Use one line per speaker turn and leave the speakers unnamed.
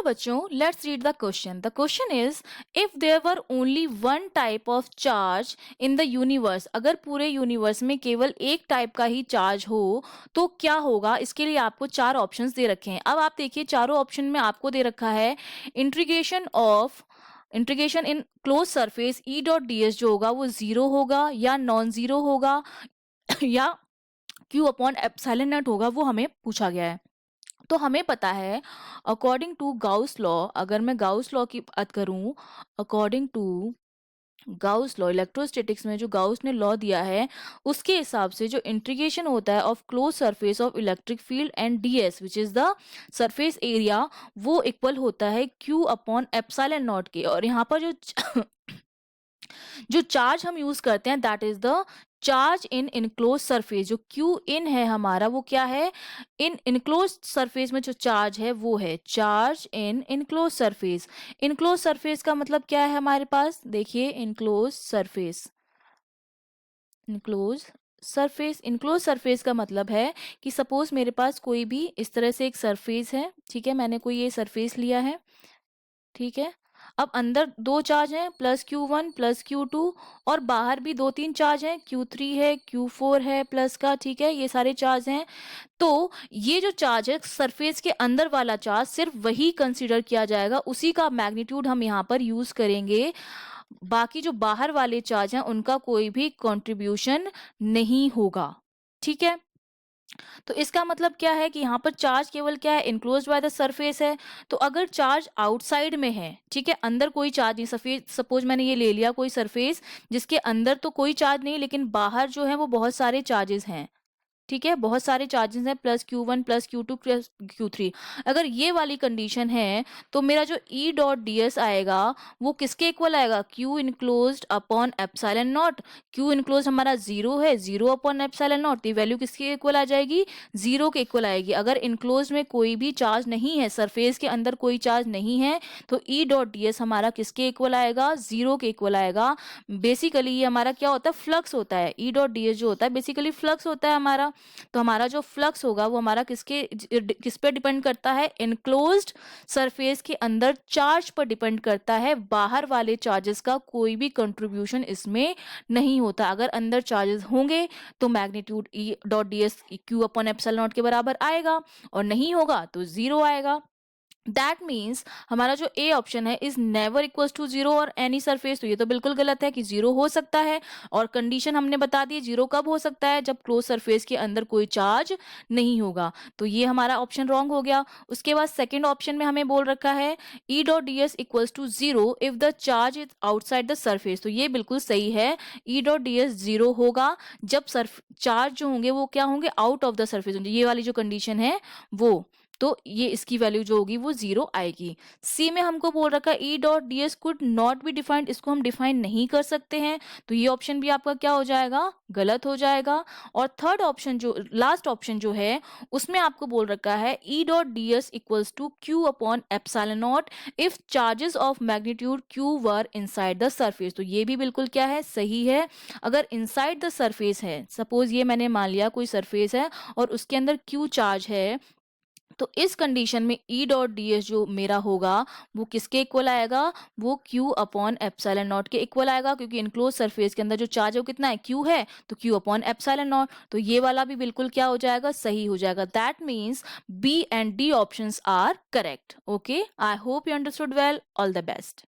चलो बच्चों, let's read the question. The question is, if there were only one type of charge in the universe, अगर पूरे universe में केवल एक टाइप का ही चार्ज हो तो क्या होगा. इसके लिए आपको चार ऑप्शंस दे रखे हैं. अब आप देखिए, चारों ऑप्शन में आपको दे रखा है integration in close surface E dot D S जो होगा वो जीरो होगा या नॉन जीरो होगा या क्यू अपॉन एप्सिलॉन नॉट होगा, वो हमें पूछा गया है. तो हमें पता है, अकॉर्डिंग टू गाउस लॉ, अगर मैं गाउस लॉ की बात करूं, according to Gauss law, electrostatics में जो गाउस ने लॉ दिया है उसके हिसाब से जो इंटीग्रेशन होता है of close surface of electric field and DS which is the surface area, वो इक्वल होता है क्यू अपॉन एप्सिलॉन नॉट के. और यहाँ पर जो जो चार्ज हम यूज करते हैं that is the charge in enclose surface. जो क्यू इन है हमारा वो क्या है, इन इनक्लोज सरफेस में जो चार्ज है वो है charge in enclose surface. Enclose surface का मतलब क्या है हमारे पास, देखिए इनक्लोज सरफेस, इनक्लोज सरफेस का मतलब है कि सपोज मेरे पास कोई भी इस तरह से एक सरफेस है, ठीक है, मैंने कोई ये सरफेस लिया है, ठीक है. अब अंदर दो चार्ज हैं, प्लस Q1 प्लस Q2, और बाहर भी दो तीन चार्ज हैं, Q3 है Q4 है प्लस का, ठीक है, ये सारे चार्ज हैं. तो ये जो चार्ज है सरफेस के अंदर वाला चार्ज सिर्फ वही कंसीडर किया जाएगा, उसी का मैग्नीट्यूड हम यहाँ पर यूज करेंगे. बाकी जो बाहर वाले चार्ज हैं उनका कोई भी कंट्रीब्यूशन नहीं होगा, ठीक है. तो इसका मतलब क्या है कि यहाँ पर चार्ज केवल क्या है, इनक्लोज्ड बाय द सरफेस है. तो अगर चार्ज आउटसाइड में है, ठीक है, अंदर कोई चार्ज नहीं, सपोज मैंने ये ले लिया कोई सरफेस जिसके अंदर तो कोई चार्ज नहीं लेकिन बाहर जो है वो बहुत सारे चार्जेस हैं, ठीक है, बहुत सारे चार्जेस हैं, plus Q1 plus Q2 plus Q3. अगर ये वाली कंडीशन है तो मेरा जो E डॉट डी एस आएगा वो किसके इक्वल आएगा, Q enclosed upon epsilon not. Q enclosed हमारा जीरो है, जीरो अपॉन एप्सिलॉन नॉट, तो वैल्यू किसके इक्वल आ जाएगी, जीरो के इक्वल आएगी. अगर इनक्लोज्ड में कोई भी चार्ज नहीं है, सरफेस के अंदर कोई चार्ज नहीं है, तो E डॉट डी एस हमारा किसके इक्वल आएगा, जीरो के इक्वल आएगा. बेसिकली ये हमारा क्या होता है, फ्लक्स होता है. E डॉट डी एस जो होता है बेसिकली फ्लक्स होता है हमारा. तो हमारा जो फ्लक्स होगा वो हमारा किस पे डिपेंड करता है, इनक्लोज्ड सरफेस के अंदर चार्ज पर डिपेंड करता है. बाहर वाले चार्जेस का कोई भी कंट्रीब्यूशन इसमें नहीं होता. अगर अंदर चार्जेस होंगे तो magnitude E dot D S Q upon epsilon not के बराबर आएगा, और नहीं होगा तो जीरो आएगा. दैट मीन्स हमारा जो ए ऑप्शन है is never equals to zero और एनी सरफेस. तो ये तो बिल्कुल गलत है कि जीरो हो सकता है, और कंडीशन हमने बता दी जीरो कब हो सकता है, जब क्लोज सरफेस के अंदर कोई चार्ज नहीं होगा. तो ये हमारा ऑप्शन रॉन्ग हो गया. उसके बाद सेकंड ऑप्शन में हमें बोल रखा है E dot D S equals to zero if the charge is outside the surface. तो ये बिल्कुल सही है, E dot D S zero होगा जब चार्ज जो होंगे वो क्या होंगे, आउट ऑफ द सरफेस होंगे. ये वाली जो कंडीशन है वो, तो ये इसकी वैल्यू जो होगी वो जीरो आएगी. सी में हमको बोल रखा है E dot D S could not be defined, इसको हम डिफाइन नहीं कर सकते हैं. तो ये ऑप्शन भी आपका क्या हो जाएगा, गलत हो जाएगा. और थर्ड ऑप्शन जो लास्ट ऑप्शन जो है उसमें आपको बोल रखा है E dot D S equals to Q upon epsilon not if charges of magnitude Q were inside the surface. तो ये भी बिल्कुल क्या है, सही है. अगर इनसाइड द सरफेस है, सपोज ये मैंने मान लिया कोई सरफेस है और उसके अंदर क्यू चार्ज है, तो इस कंडीशन में ई डॉट डी एस जो मेरा होगा वो किसके इक्वल आएगा, वो क्यू अपॉन एप्सिलॉन नॉट के इक्वल आएगा, क्योंकि इनक्लोज सरफेस के अंदर जो चार्ज है वो कितना है, क्यू है, तो क्यू अपॉन एप्सिलॉन नॉट. तो ये वाला भी बिल्कुल क्या हो जाएगा, सही हो जाएगा. That means B and D options are correct. Okay, I hope you understood well. All the best.